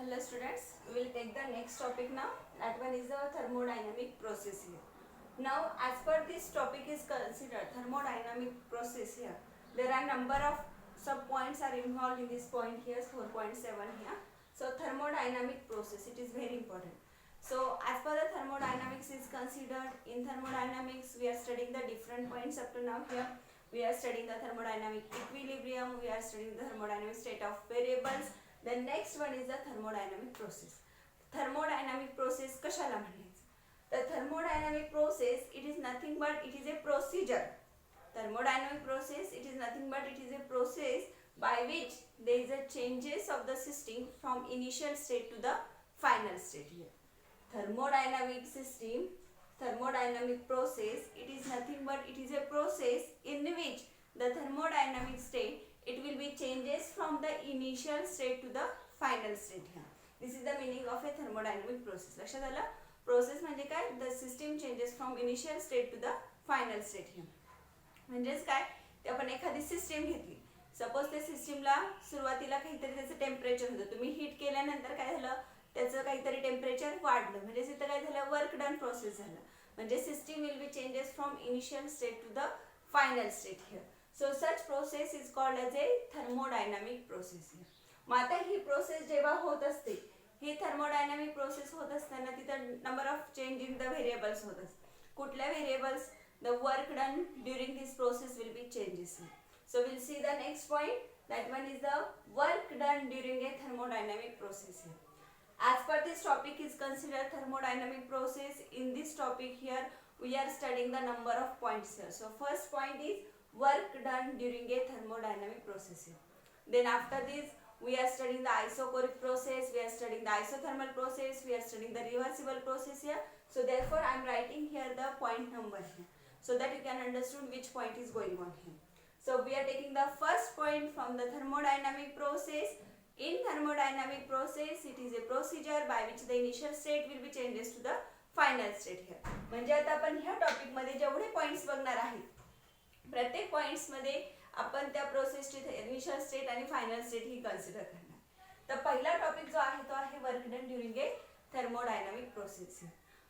Hello students, we will take the next topic now. That one is the thermodynamic process here. Now as per this topic is considered thermodynamic process here. There are number of sub points are involved in this point here, 4.7 here. So thermodynamic process, it is very important. So as per the thermodynamics is considered, in thermodynamics we are studying the different points up to now here. We are studying the thermodynamic equilibrium, we are studying the thermodynamic state of variables. The next one is the thermodynamic process. Thermodynamic process कशाला म्हणायचं? The thermodynamic process, it is nothing but it is a procedure. Thermodynamic process, it is nothing but it is a process by which there is a changes of the system from initial state to the final state here. Thermodynamic system, thermodynamic process, it is nothing but it is a process in which the thermodynamic state, it will be changes from the initial state to the final state here. This is the meaning of a thermodynamic process. लक्षात आलं? Process म्हणजे काय? The system changes from initial state to the final state here. म्हणजेच काय? ते आपण एखादी system घेतली. सपोज त्या सिस्टीमला सुरुवातीला काहीतरी त्याचं टेम्परेचर होतं. तुम्ही हीट केल्यानंतर काय झालं? त्याचं काहीतरी टेम्परेचर वाढलं. म्हणजे इथं काय झालं? वर्क डन प्रोसेस झालं. म्हणजे system will be changes from initial state to the final state here. So such process is called as a thermodynamic process here. मग आता ही प्रोसेस जेव्हा होत असते, ही थर्मोडायनामिक प्रोसेस होत असताना तिथं number of change in the variables होत असतात. कुठल्या variables? The work done during this process will be changes. So will see the next point. That one is the work done during a thermodynamic process here. As per this topic is considered thermodynamic process. In this topic here we are studying the number of points here. So first point is work done during a thermodynamic process here. Then after this we are studying the isochoric process, we are studying the isothermal process, we are studying the reversible process here. So therefore I am writing here the point number here so that you can understand which point is going on here. So we are taking the first point from the thermodynamic process. In thermodynamic process it is a procedure by which the initial state will be changes to the final state here. म्हणजे आता आपण ह्या topic मध्ये जेवढे points बघणार आहेत, प्रत्येक points मध्ये आपण त्या प्रोसेसची इनिशियल स्टेट आणि फायनल स्टेट ही कन्सिडर करणार. तर पहिला टॉपिक जो आहे तो आहे work done during a thermodynamic process.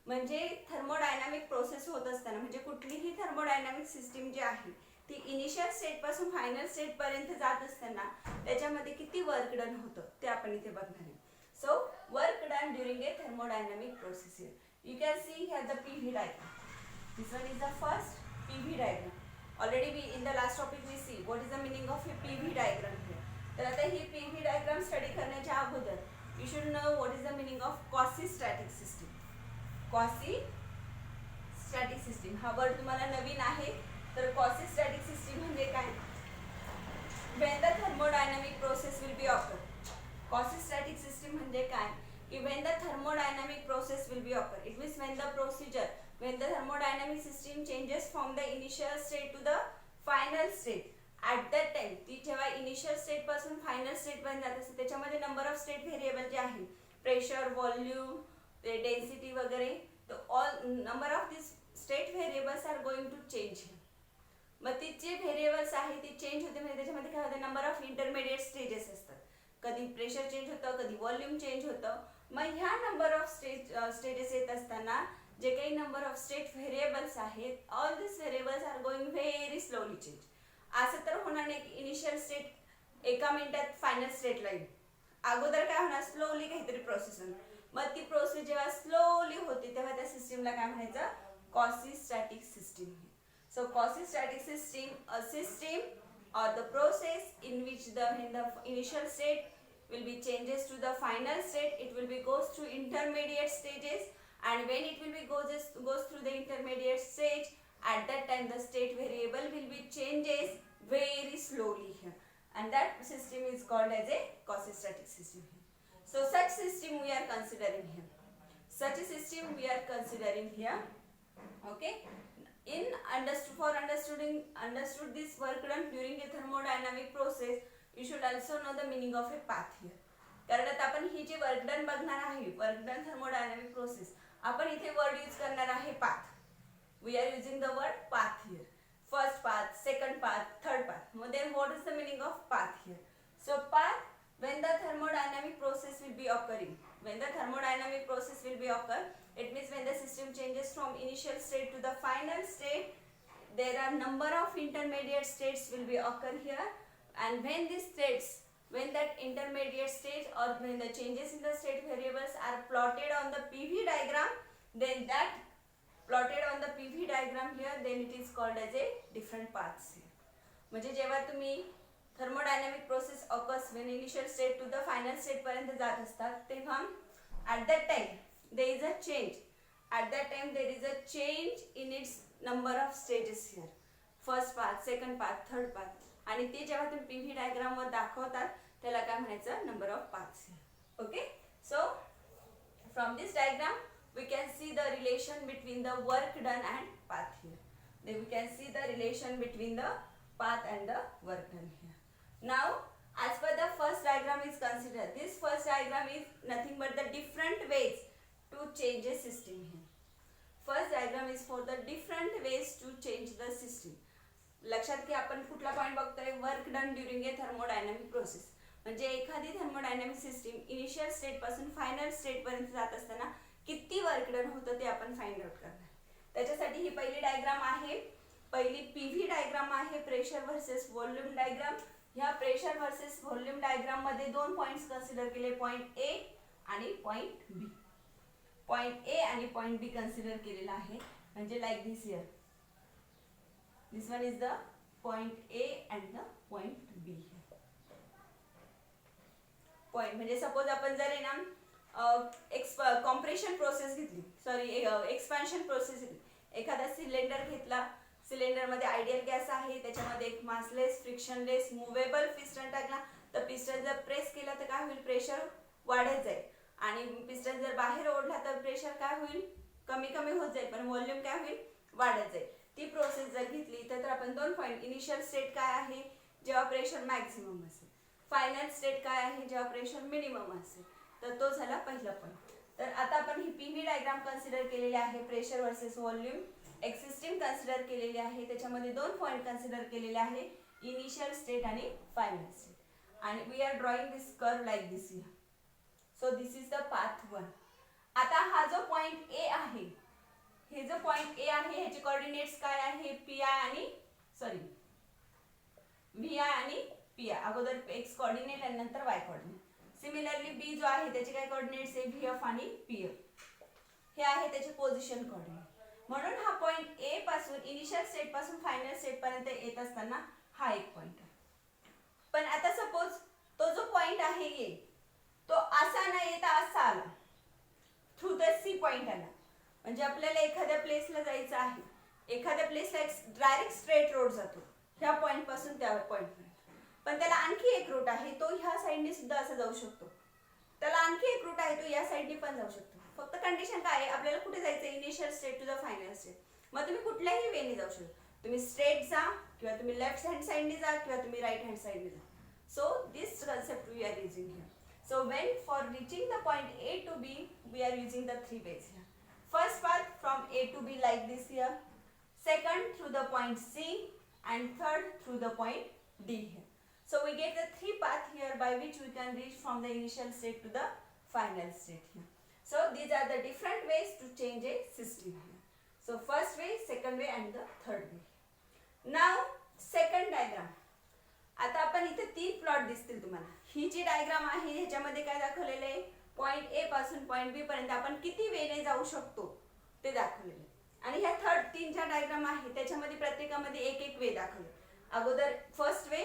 म्हणजे थर्मोडायनामिक प्रोसेस होत असताना म्हणजे कुठलीही थर्मोडायनामिक सिस्टीम जी आहे ती इनिशियल स्टेट पासून फायनल स्टेट पर्यंत जात असताना त्याच्यामध्ये किती वर्क डन होतं ते आपण इथे बघणार आहे. So work done during a thermodynamic process. You can see here the PV diagram. This one is the first PV diagram. Already we in the last topic we see what is the meaning of a PV diagram here. तर आता ही PV diagram study करण्याच्या अगोदर you should know what is the meaning of quasi-static system. Quasi-static system हा word तुम्हाला नवीन आहे. तर quasi-static system म्हणजे काय? When the thermodynamic process will be occur. Quasi-static system म्हणजे काय? की when the thermodynamic process will be occur. It means when the procedure, when the thermodynamic system changes from the initial state to the final state, at that time ती जेव्हा initial state पासून final state पर्यंत जात असते त्याच्यामध्ये number of state variable जे आहे, pressure, volume, density वगैरे, तर all number of this state variables are going to change. मग ती जे व्हेरिएबल्स आहे ती चेंज होते म्हणजे त्याच्यामध्ये काय होतं, नंबर ऑफ इंटरमिडिएट स्टेजेस असतात. कधी प्रेशर चेंज होतं, कधी व्हॉल्यूम चेंज होतं. मग ह्या नंबर ऑफ स्टेजेस येत असताना जे काही नंबर ऑफ स्टेट व्हेरिएबल्स आहेत, all this variables are going very slowly change. असं तर होणार नाही की इनिशियल स्टेट एका मिनिटात फायनल स्टेटला येईल. अगोदर काय होणार, स्लोली काहीतरी प्रोसेस होणार. मग ती प्रोसेस जेव्हा स्लोली होती तेव्हा त्या सिस्टीमला काय म्हणायचं, quasi-static system. So quasi-static system, a system or the process in which when the initial state will be changes to the final state, it will be goes through intermediate stages, and when it will be goes through the intermediate stage, at that time the state variable will be changes very slowly here, and that system is called as a quasi-static system. So such system we are considering here. Such a system we are considering here. Okay. For understood this work done during a thermodynamic process, you should also know the meaning of a path here. कारण आता आपण ही जी work done बघणार आहे, work done thermodynamic process, आपण इथे word use करणार आहे path. We are using the word path here. First path, second path, third path. मग then what is the meaning of path here? So path when the thermodynamic process will be occurring. When the thermodynamic process will be occur, it means when the system changes from initial state to the final state, there are number of intermediate states will be occur here, and when these states, when that intermediate state or when the changes in the state variables are plotted on the PV diagram, then that plotted on the PV diagram here, then it is called as a different paths here. म्हणजे जेव्हा तुम्ही thermodynamic process occurs when initial state to the final state पर्यंत जात असतात, तेव्हा at that time there is a change, at that time there is a change in its number of stages here, first path, second path, third path, आणि ते जेव्हा तुम्ही PV डायग्रामवर दाखवतात त्याला काय म्हणायचं, number of paths here. Okay, so from this diagram we can see the relation between the work done and path here. Then we can see the relation between the path and the work done here. Now, as per the first diagram is considered, this first diagram is nothing but the different ways to change a system here. First diagram is for the different ways to change the system. लक्षात की आपण कुठला point बघतोय, work done during a thermodynamic process. म्हणजे एखादी thermodynamic system initial state पासून final state पर्यंत जात असताना किती वर्क डन होतं ते आपण फाइंड आउट करणार. त्याच्यासाठी ही पहिली डायग्राम आहे, पहिली पीव्ही डायग्राम आहे, प्रेशर वर्सेस व्हॉल्यूम डायग्राम. ह्या प्रेशर वर्सेस व्हॉल्यूम डायग्राम मध्ये दोन पॉइंट्स कन्सिडर केले, पॉइंट ए आणि पॉइंट बी. पॉइंट ए आणि पॉइंट बी कन्सिडर केलेला आहे, म्हणजे like this here, this one is the point A and the point B. Point म्हणजे सपोज आपण जर आहे ना कॉम्प्रेशन प्रोसेस घेतली, सॉरी एक्सपान्शन प्रोसेस घेतली, एखादा सिलेंडर घेतला, सिलेंडरमध्ये आयडियल गॅस आहे, त्याच्यामध्ये एक मासलेस, फ्रिक्शनलेस, मुव्हेबल पिस्टन टाकला, तर पिस्टन जर प्रेस केला तर काय होईल, प्रेशर वाढत जाईल, आणि पिस्टन जर बाहेर ओढला तर प्रेशर काय होईल, कमी कमी होत जाईल, पण व्हॉल्यूम काय होईल, वाढत जाईल. ती प्रोसेस जर घेतली तर आपण दोन पॉईंट, इनिशियल स्टेट काय आहे जेव्हा प्रेशर मॅक्सिमम असेल, फायनल स्टेट काय आहे जेव्हा प्रेशर मिनिमम असेल, तर तो झाला पहिला पॉइंट. तर आता आपण ही पीव्ही डायग्राम कन्सिडर केलेली आहे, प्रेशर वर्सेस व्हॉल्यूम. एक सिस्टीम कन्सिडर केलेली आहे, त्याच्यामध्ये दोन पॉइंट कन्सिडर केलेले आहे, इनिशियल स्टेट आणि फायनल स्टेट, आणि we are drawing this curve like this here. So this is the path 1. आता हा जो पॉइंट ए आहे, हे जो पॉइंट ए आहे ह्याचे कोऑर्डिनेट्स काय आहे, पी आय आणि सॉरी व्ही आय आणि पी आय, अगोदर एक्स कोऑर्डिनेट आणि नंतर वाय कोऑर्डिनेट. सिमिलरली बी जो आहे त्याचे काय कोऑर्डिनेट्स आहे, व्ही एफ आणि पी एफ, हे आहे त्याचे पोझिशन कोऑर्डिनेट. म्हणून हा पॉइंट ए पासून इनिशियल स्टेट पासून फायनल स्टेट पर्यंत येत असताना हा एक पॉइंट आहे. पण आता सपोज तो जो पॉइंट आहे ए, तो असा न येता असा आला, थ्रू द सी पॉइंट आला, म्हणजे आपल्याला एखाद्या प्लेसला जायचं आहे, एखाद्या प्लेसला डायरेक्ट स्ट्रेट रोड जातो ह्या पॉइंट पासून त्या पॉइंट पर्यंत, पण त्याला आणखी एक रूट आहे, तो ह्या साइडने सुद्धा असं जाऊ शकतो, त्याला आणखी एक रूट आहे, तो या साइडने पण जाऊ शकतो. फक्त कंडिशन काय आहे, आपल्याला कुठे जायचं, initial state to the final state. मग तुम्ही कुठल्याही वेने जाऊ शकता, तुम्ही स्ट्रेट जा किंवा तुम्ही लेफ्ट हँड साइडने जा किंवा तुम्ही राईट हँड साइडने जा. So this concept we are using here. So when for reaching the point A to B, we are using the three ways here. First path from A to B like this here. Second through the point C, and third through the point D here. So we get the three paths here by which we can reach from the initial state to the final state here. So these are the different ways to change a system here. So first way, second way and the third way. Now second diagram. आता आपण इथे तीन plot दिसतील तुम्हाला. ही जी diagram आहे ह्याच्यामध्ये काय दाखवलेलं आहे, पॉइंट ए पासून पॉइंट बी पर्यंत आपण किती वेने जाऊ शकतो ते दाखवलेलं आहे. आणि ह्या थर्ड तीन ज्या डायग्राम आहे त्याच्यामध्ये प्रत्येकामध्ये एक एक वे दाखवले. अगोदर first way,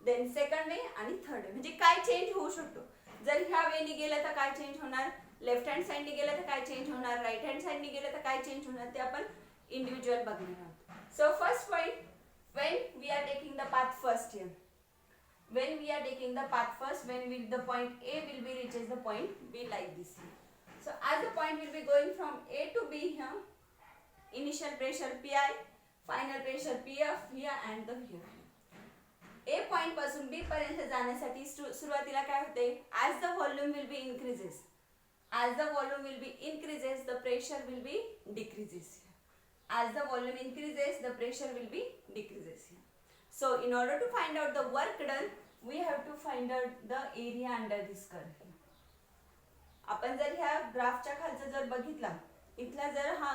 then second way आणि थर्ड वे. म्हणजे काय चेंज होऊ शकतो, जर ह्या वेने गेलं तर काय चेंज होणार, लेफ्ट हँड साइडने गेलं तर काय चेंज होणार, राईट हँड साइडने गेलं तर काय चेंज होणार, ते आपण इंडिव्हिज्युअल बघणार आहोत. So first point, when we are taking the path first here, when we are taking the path first, when the point A will be reaches the point B like this here. So as the point will be going from A to B here, initial pressure Pi, final pressure Pf here and the here. A point पासून B पर्यंत जाण्यासाठी सुरुवातीला काय होते, as the volume will be increases, as the volume will be increases, the pressure will be decreases. As the volume increases, the pressure will be decreases here. So in order to find out the work done, we have to find out the area under this curve. आपण जर ह्या ग्राफच्या खालचा जर बघितला, इथला जर हा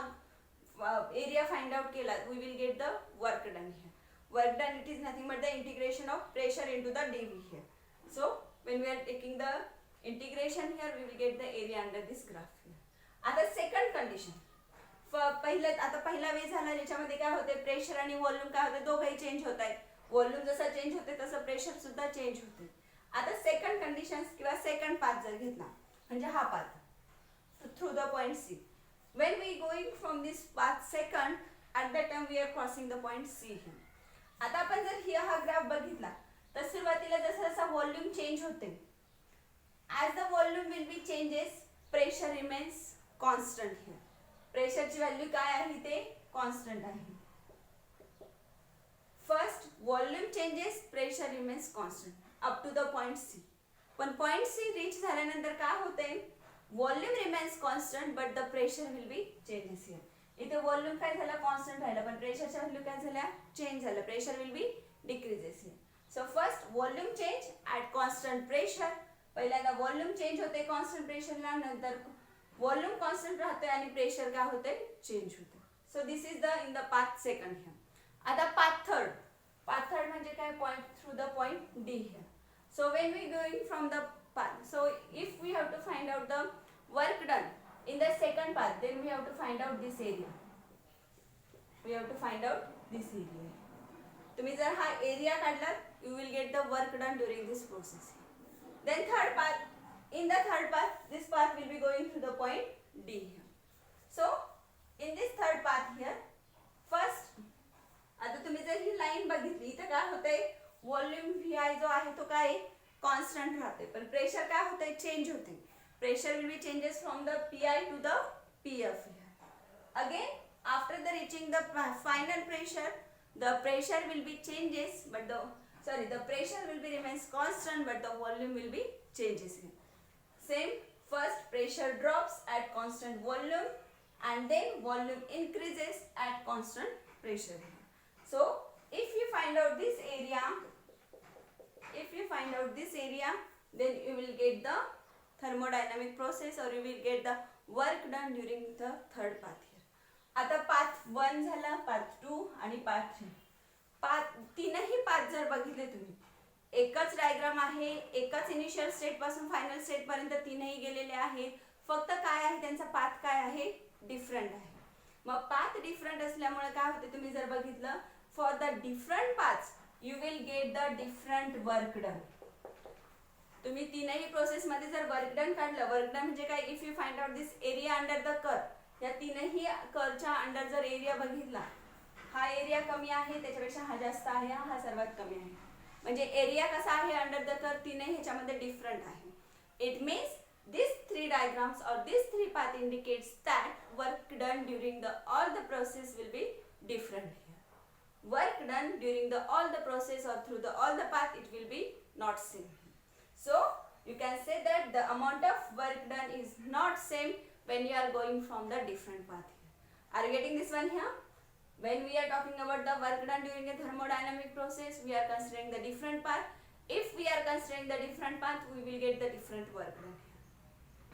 एरिया फाइंड आउट केला, we will get the work done here. Work done, it is nothing but the integration of pressure into the dV here. So when we are taking the integration here, we will get the area under this graph here. आता second condition, पहिला वे झाला ज्याच्यामध्ये काय होते, pressure आणि volume काय होते, दोघंही चेंज होत आहेत. व्हॉल्यूम जसा चेंज होते तसं प्रेशर सुद्धा चेंज होते. आता सेकंड कंडिशन किंवा सेकंड पाथ जर घेतला, म्हणजे हा path through the point C, when we going from this path second, at that time we are crossing the point C here. आता आपण जर hier हा ग्राफ बघितला तर सुरुवातीला जसं जसं व्हॉल्यूम चेंज होते, as the volume will be changes, pressure remains constant here. प्रेशरची व्हॅल्यू काय आहे ते कॉन्स्टंट आहे. First volume changes, pressure remains constant up to the point C. पण पॉइंट सी रीच झाल्यानंतर काय होते, volume remains constant but the pressure will be changes here. इथे व्हॉल्यूम काय झाला, कॉन्स्टंट राहिला, पण प्रेशरच्या व्हॅल्यू काय झाल्या, चेंज झालं. Pressure will B decreases here. So first volume change at constant pressure. पहिल्यांदा व्हॉल्यूम चेंज होते कॉन्स्टंट प्रेशरला, नंतर व्हॉल्यूम कॉन्स्टंट राहते आणि प्रेशर काय होते, चेंज होते. So this is the in the path second here. आता पाथ थर्ड म्हणजे काय, point through the point D here. So when we going from the path, so if we have to find out the work done in the second path, then we have to find out this area. We have to find out this area. तुम्ही जर हा area काढला, you will get the work done during this process. Then third path, in the third path, this path will be going to the point D here. So in this third path here, first आता तुम्ही जर ही line बघितली, इथे काय होतंय, volume Vi जो आहे तो काय कॉन्स्टंट राहते, पण प्रेशर काय होते, चेंज होते. Pressure will be changes from the Pi to the Pf here. Again after the reaching the final pressure, the pressure will be changes but the pressure will be remains constant but the volume will be changes here. Same, first pressure drops at constant volume and then volume increases at constant pressure here. So if you find out this area, then you will get the thermodynamic process or you will get the work done during the third path here. आता path 1 झाला, path 2 आणि path 3. Path तीनही path जर बघितले तुम्ही, एकच diagram आहे, एकच इनिशियल स्टेट पासून फायनल स्टेट पर्यंत तीनही गेलेले आहेत. फक्त काय आहे, त्यांचा पाथ काय आहे, डिफरंट आहे. मग पाथ डिफरंट असल्यामुळे काय होते, तुम्ही जर बघितलं, for the different paths you will get the different work done. तुम्ही तीनही प्रोसेस मध्ये जर वर्क डन काढलं, वर्क डन म्हणजे काय, if you find out this area under the curve, या तीनही कर्वच्या अंडर जर एरिया बघितला, हा एरिया कमी आहे, त्याच्यापेक्षा हा जास्त आहे, हा सर्वात कमी आहे, म्हणजे एरिया कसा आहे अंडर द कर्व, तीनही ह्याच्यामध्ये डिफरंट आहे. It means these three diagrams or these three path indicates that work done during the all the process will be different here. Work done during the all the process or through the all the path, it will be not same. So you can say that the amount of work done is not same when you are going from the different path here. Are you getting this one here? When we are talking about the work done during a thermodynamic process, we are considering the different path. If we are considering the different path, we will get the different work done here.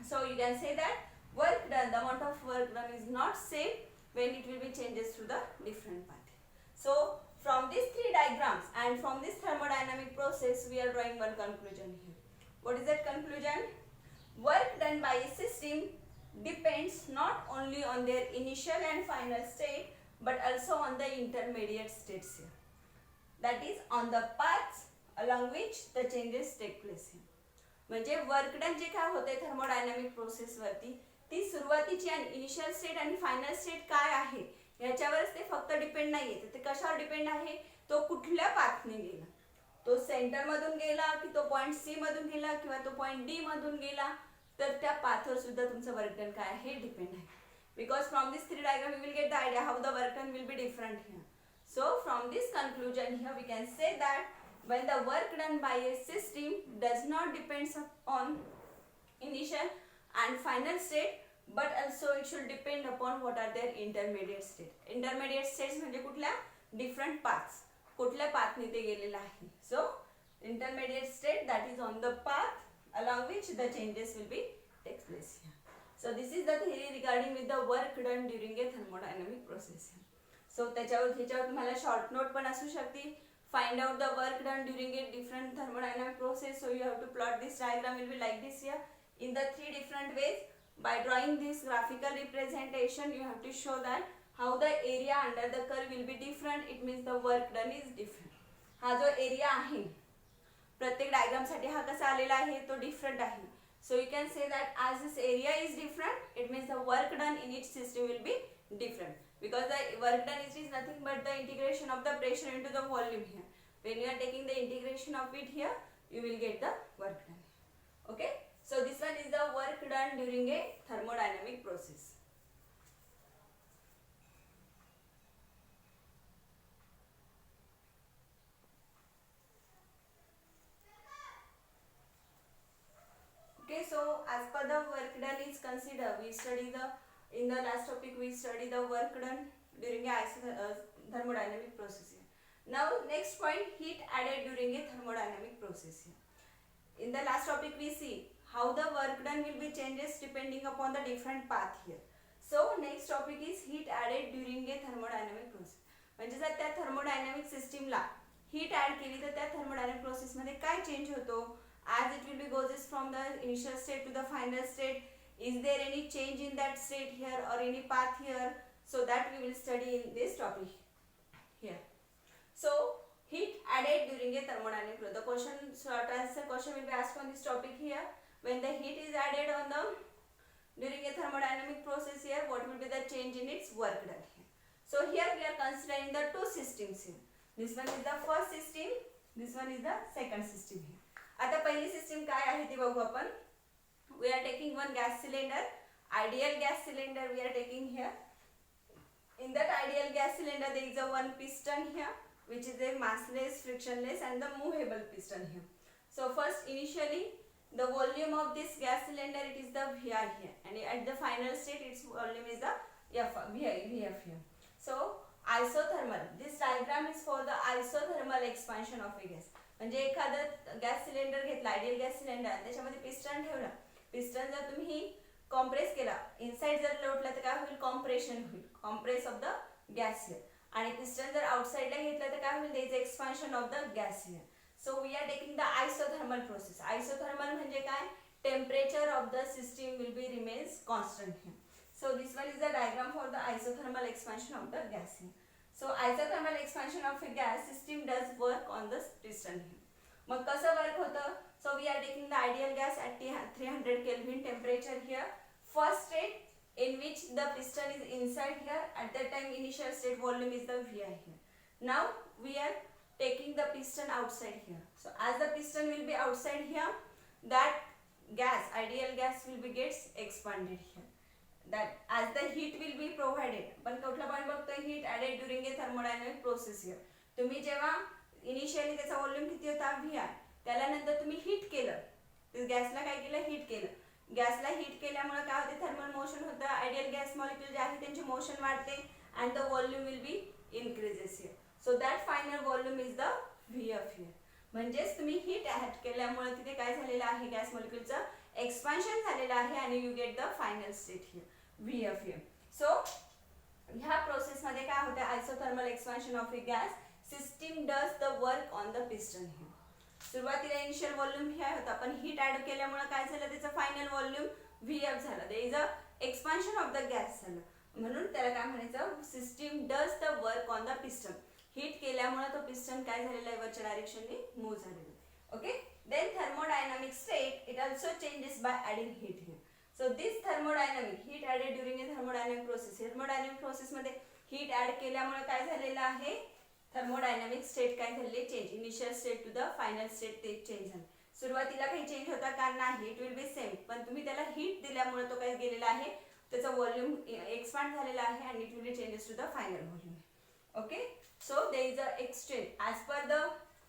So you can say that work done, the amount of work done is not same when it will be changes to the different path. So from these three diagrams and from this thermodynamic process, we are drawing one conclusion here. What is that conclusion? Work done by a system depends not only on their initial and final state but also on the intermediate states here. That is on the paths along which the changes take place here. म्हणजे work done जे काय होते thermodynamic process वरती, ती सुरुवातीची आणि initial state आणि final state काय आहे याच्यावरच ते फक्त डिपेंड नाहीये. तर ते कशावर डिपेंड आहे, तो कुठल्या पाथने गेला, तो सेंटर मधून गेला की तो पॉइंट सी मधून गेला किंवा तो पॉइंट डी मधून गेला, तर त्या पाथवर सुद्धा तुमचं वर्क डन काय आहे डिपेंड आहे. Because from this three diagram you will get the idea how the work done will be different here. So from this conclusion here we can say that when the work done by a system does not depends on initial and final state but also it should depend upon what are their intermediate state. Intermediate states म्हणजे कुठल्या, different paths, कुठल्या पाथने ते गेलेला आहे. So intermediate state that is on the path along which the changes will be takes place here. So this is the theory regarding with the work done during a thermodynamic process. So ह्याच्यावर तुम्हाला short note पण असू शकते. Find out the work done during a different thermodynamic process. So you have to plot this diagram will be like this here in the three different ways. By drawing this graphical representation, you have to show that how the area under the curve will be different. It means the work done is different. हा जो area आहे प्रत्येक diagram साठी हा कसा आलेला आहे तो डिफरंट आहे. So you can say that as this area is different, it means the work done in each system will be different, because the work done is nothing but the integration of the pressure into the volume here. When you are taking the integration of it here, you will get the work done. Okay, so this one is the work done during a thermodynamic process. Okay, so as per the work done is considered, we study the in the last topic we study the work done during a thermodynamic process. Now next point, heat added during a thermodynamic process. In the last topic we see how the work done will be changes depending upon the different path here. So next topic is heat added during a thermodynamic process. म्हणजे जर त्या thermodynamic system ला heat add केली तर त्या thermodynamic process मध्ये काय change होतो, as it will be goes from the initial state to the final state. Is there any change in that state here or any path here? So that we will study in this topic here. So heat added during a thermodynamic process. The question, short answer question will be asked on this topic here. When the heat is added on the during a thermodynamic process here, what will be the change in its work done here? So here we are considering the two systems here. This one is the first system. This one is the second system here. आता पहिली system काय आहे ते बघू आपण. We are taking one gas cylinder, ideal gas cylinder we are taking here. In that ideal gas cylinder there is a one piston here which is a massless, frictionless and the movable piston here. So first initially the volume of this gas cylinder it is the VR here, and at the final state its volume is the VF here. So isothermal, this diagram is for the isothermal expansion of a gas. म्हणजे एखादं gas cylinder घेतला, ideal gas cylinder, त्याच्यामध्ये piston ठेवला. Piston जर तुम्ही compress केला, inside जर लोटला तर काय होईल, कॉम्प्रेशन होईल, compress of the gas here. आणि पिस्टन जर आउटसाइडला घेतला तर काय होईल, there is expansion of the gas here. So we are taking the isothermal process. Isothermal म्हणजे काय, temperature of the system will be remains constant here. So this one is the diagram for the isothermal expansion of the gas here. So isothermal expansion of a gas system does work on the piston here. मग कसं work होतं? So we are taking the ideal gas at 300 Kelvin temperature here. First state in which the piston is inside here. At that time initial state volume is the VI here. Now we are taking the piston outside here. So as the piston will be outside here, that gas, ideal gas will be gets expanded here. That as the heat will be provided, पण कुठला point बघतोय, heat added during a thermodynamic process here. तुम्ही जेव्हा initially त्याचा volume किती होता VI, त्याला नंतर तुम्ही हीट केलं, तर गॅसला काय केलं, हीट केलं. गॅसला हीट केल्यामुळे काय होते, थर्मल मोशन होतं. आयडियल गॅस मॉलिक्यूल जे आहे त्यांची मोशन वाढते and the volume will be increases here. So that final volume is the VF here. म्हणजेच तुम्ही हीट ऍड केल्यामुळे तिथे काय झालेलं आहे, गॅस मॉलिक्यूलचं एक्सपान्शन झालेलं आहे आणि you get the final state here VF here. So ह्या प्रोसेस मध्ये काय होतं, isothermal expansion of a gas system does the work on the piston here. सुरुवातीला इनिशियल व्हॉल्यूम हे होता, पण हीट ऍड केल्यामुळे काय झालं, त्याचं फायनल व्हॉल्यूम VF झालं. There is a expansion of the gas झालं, म्हणून त्याला काय म्हणायचं, system does the work on the piston. Heat केल्यामुळे तो पिस्टन काय झालेला आहे, वरच्या डायरेक्शनने मूव्ह झालेला. Okay, then thermodynamic state it also changes by adding heat here. So this thermodynamic heat added during a thermodynamic process. Thermodynamic process मध्ये heat add केल्यामुळे काय झालेलं आहे, thermodynamic state काय झाले, change. Initial state to the final state ते change झाले. सुरुवातीला काही चेंज होता का, नाही, इट विल बी सेम, पण तुम्ही त्याला हीट दिल्यामुळे तो काय गेलेला आहे, त्याचा व्हॉल्यूम एक्सपांड झालेला आहे आणि it will be changes to the final volume. Okay, so there is a exchange as per the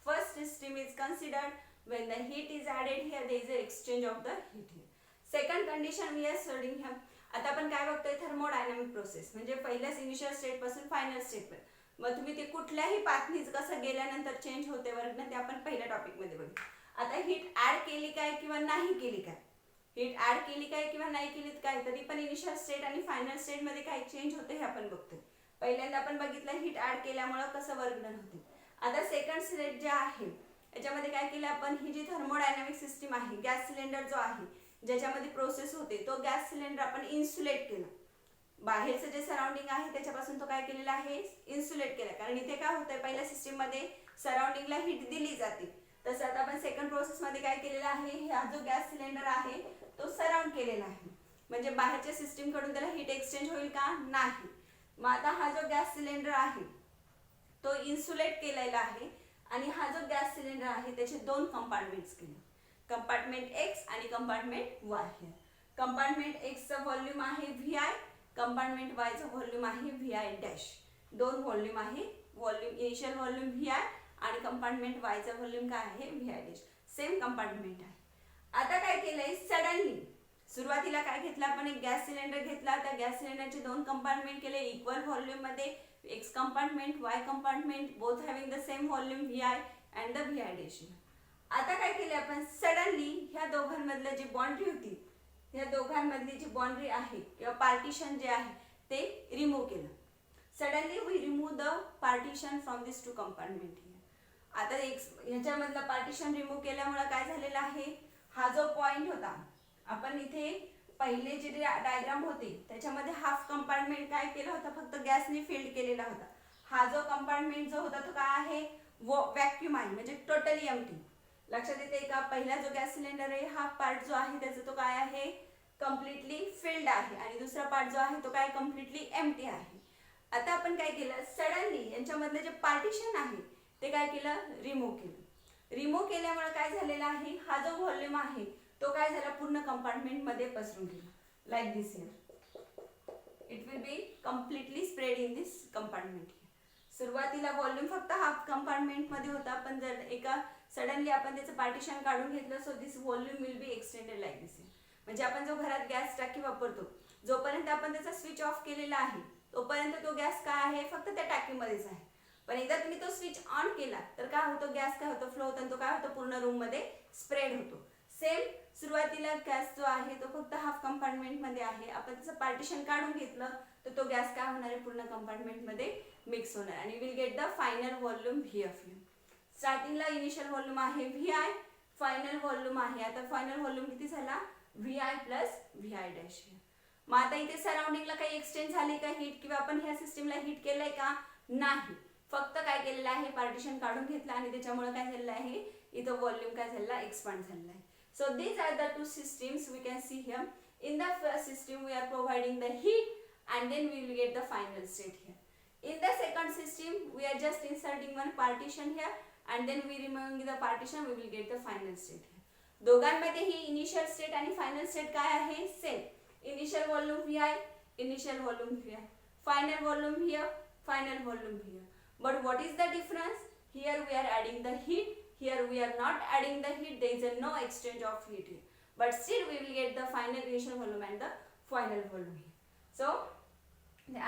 first system is considered when the heat is added here, there is a exchange of the heat here. Second condition we are studying here. आता आपण काय बघतोय, thermodynamic process म्हणजे पहिल्याच initial state पासून final state पर्यंत. मग तुम्ही ते कुठल्याही पाथनीच कसं गेल्यानंतर चेंज होते वर्क ना, ते आपण पहिल्या टॉपिकमध्ये बघू. आता हीट ऍड केली काय किंवा नाही केली काय, हीट ऍड केली काय किंवा नाही केली काय, तरी पण इनिशियल स्टेट आणि फायनल स्टेट मध्ये काय चेंज होते हे आपण बघतोय. पहिल्यांदा आपण बघितलं हीट ऍड केल्यामुळे कसं वर्क डन होते. आता सेकंड स्टेट जे आहे याच्यामध्ये काय केलं आपण, ही जी थर्मोडायनामिक सिस्टीम आहे, गॅस सिलेंडर जो आहे ज्याच्यामध्ये प्रोसेस होते, तो गॅस सिलेंडर आपण इन्सुलेट केला. बाहेरचं जे सराउंडिंग आहे त्याच्यापासून तो काय केलेला आहे, इन्सुलेट केला. कारण इथे काय होतंय, पहिल्या सिस्टीम मध्ये सराउंडिंगला हीट दिली जाते, तसं आता आपण सेकंड प्रोसेस मध्ये काय केलेलं आहे, हा जो गॅस सिलेंडर आहे तो सराउंड केलेला आहे. म्हणजे बाहेरच्या सिस्टीम कडून त्याला हीट एक्सचेंज होईल का, नाही. मग आता हा जो गॅस सिलेंडर आहे तो इन्सुलेट केलेला आहे आणि हा जो गॅस सिलेंडर आहे त्याचे दोन कंपार्टमेंट्स केले, कंपार्टमेंट एक्स आणि कंपार्टमेंट वाय. कंपार्टमेंट एक्सचं व्हॉल्यूम आहे VI, कंपार्टमेंट वायचं व्हॉल्यूम आहे VI डॅश. दोन व्हॉल्यूम आहे, व्हॉल्यूम इनिशियल व्हॉल्यूम VI आणि कंपार्टमेंट वायचं व्हॉल्यूम काय आहे VI डॅश. सेम कंपार्टमेंट आहे. आता काय केलंय, सडनली सुरुवातीला काय घेतलं आपण, एक गॅस सिलेंडर घेतला, त्या गॅस सिलेंडरचे दोन कंपार्टमेंट केले इक्वल व्हॉल्यूम मध्ये, x compartment Y compartment, both having the same volume VI and the VI dash. आता काय केले आपण, सडनली ह्या दोघांमधलं जी बाउंड्री होती, ह्या दोघांमधली जी बाउंड्री आहे किंवा पार्टिशन जे आहे ते रिमूव्ह केलं. Suddenly we remove the partition from this two compartment. आता ह्याच्यामधलं पार्टिशन रिमूव्ह केल्यामुळे काय झालेलं आहे, हा जो पॉइंट होता, आपण इथे पहिले जे डायग्राम होते त्याच्यामध्ये हाफ कंपार्टमेंट काय केलं होतं, फक्त गॅसने फिल्ड केलेला होता. हा जो कंपार्टमेंट जो होता तो काय आहे, व्हॅक्यूम आहे, म्हणजे टोटली एम्प्टी. लक्षात येते का, पहिला जो गॅस सिलेंडर आहे हा पार्ट जो आहे त्याचा तो काय आहे, कम्प्लिटली फिल्ड आहे, आणि दुसरा पार्ट जो आहे तो काय कम्प्लिटली एम्प्टी आहे. आता आपण काय केलं, सडनली यांच्यामधलं जे पार्टिशन आहे ते काय केलं, रिमूव्ह केलं. रिमूव्ह केल्यामुळे काय झालेलं आहे, हा जो व्हॉल्यूम आहे तो काय झाला, पूर्ण कंपार्टमेंट मध्ये पसरून गेला. Like this here it will B completely spread in this compartment. सुरुवातीला व्हॉल्यूम फक्त हाफ कंपार्टमेंट मध्ये होता, पण जर एका सडनली आपण त्याचं पार्टिशन काढून घेतलं, so this volume will be extended like this. म्हणजे आपण जो घरात गॅस टाकी वापरतो, जोपर्यंत आपण त्याचा स्विच ऑफ केलेला आहे तोपर्यंत तो गॅस काय आहे, फक्त त्या टाकीमध्येच आहे. पण एकदा तुम्ही तो स्विच ऑन केला तर काय होतो, गॅस काय होतो, फ्लो होतो आणि तो काय होतो, पूर्ण रूम मध्ये स्प्रेड होतो. सेम सुरुवातीला गॅस जो आहे तो फक्त हाफ कंपार्टमेंट मध्ये आहे, आपण त्याचं पार्टिशन काढून घेतलं तर तो गॅस काय होणार आहे, पूर्ण कंपार्टमेंट मध्ये मिक्स होणार आणि will get the final volume VF. स्टार्टिंगला इनिशियल व्हॉल्यूम आहे VI, फायनल व्हॉल्यूम आहे, आता फायनल व्हॉल्यूम किती झाला, VI प्लस VI डॅश. मग आता इथे सराउंडिंगला काही एक्सचेंज झाली का हीट, किंवा आपण ह्या सिस्टीमला हीट केलंय का, नाही. फक्त काय केलेलं आहे, पार्टिशन काढून घेतलं आणि त्याच्यामुळे काय झालेलं आहे, इथं व्हॉल्यूम काय झालेला, एक्सपांड झालेला आहे. So these are the two systems we can see here. In the first system we are providing the heat and then we will get the final state here. In the second system we are just inserting one partition here and then we removing the partition, we will get the final state here. दोघांमध्ये ही initial state आणि final state काय आहे, same. Initial volume VI, initial volume VI, final volume here, final volume here. But what is the difference? Here we are adding the heat, here we are not adding the heat, there is a no exchange of heat here, but still we will get the final initial volume and the final volume here. So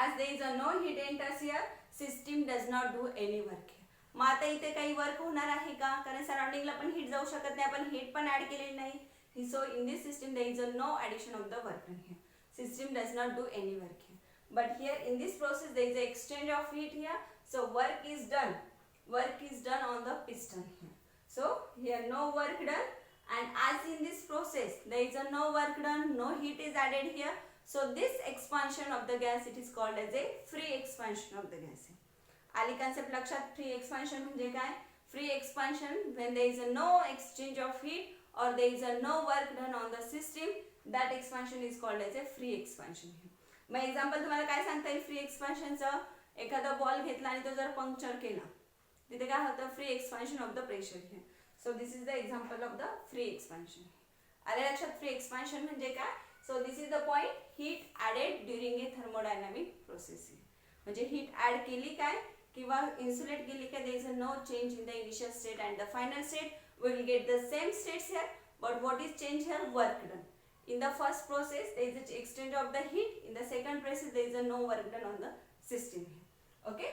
as there is a no heat enters here, system does not do any work here. मग आता इथे काही work होणार आहे का, कारण सराउंडिंगला पण heat जाऊ शकत नाही, आपण हीट पण ऍड केलेली नाही. So in this system there is a no addition of the work done here. System does not do any work here, but here in this process there is a exchange of heat here, so work is done. Work is done on the piston here. So here no work done, and as in this process there is a no work done, no heat is added here, so this expansion of the gas it is called as a free expansion of the gas. आली concept लक्षात, free expansion म्हणजे काय, free expansion when there is a no exchange of heat or there is a no work done on the system, that expansion is called as a free expansion. मग example तुम्हाला काय सांगता येईल free एक्सपान्शनचं, एखादा ball घेतला आणि तो जर पंक्चर केला, तिथे काय होतं, free expansion of the pressure here. So this is the example of the free expansion. आले लक्षात फ्री एक्सपान्शन म्हणजे काय. So this is the point, heat added during a thermodynamic process. म्हणजे हीट ॲड केली काय किंवा इन्सुलेट केली काय, there is a no change in the initial state and the final state. We will get the same states here, but what is change here, work done. In the first process there is an exchange of the heat, in the second process there is a no work done on the system here. Okay.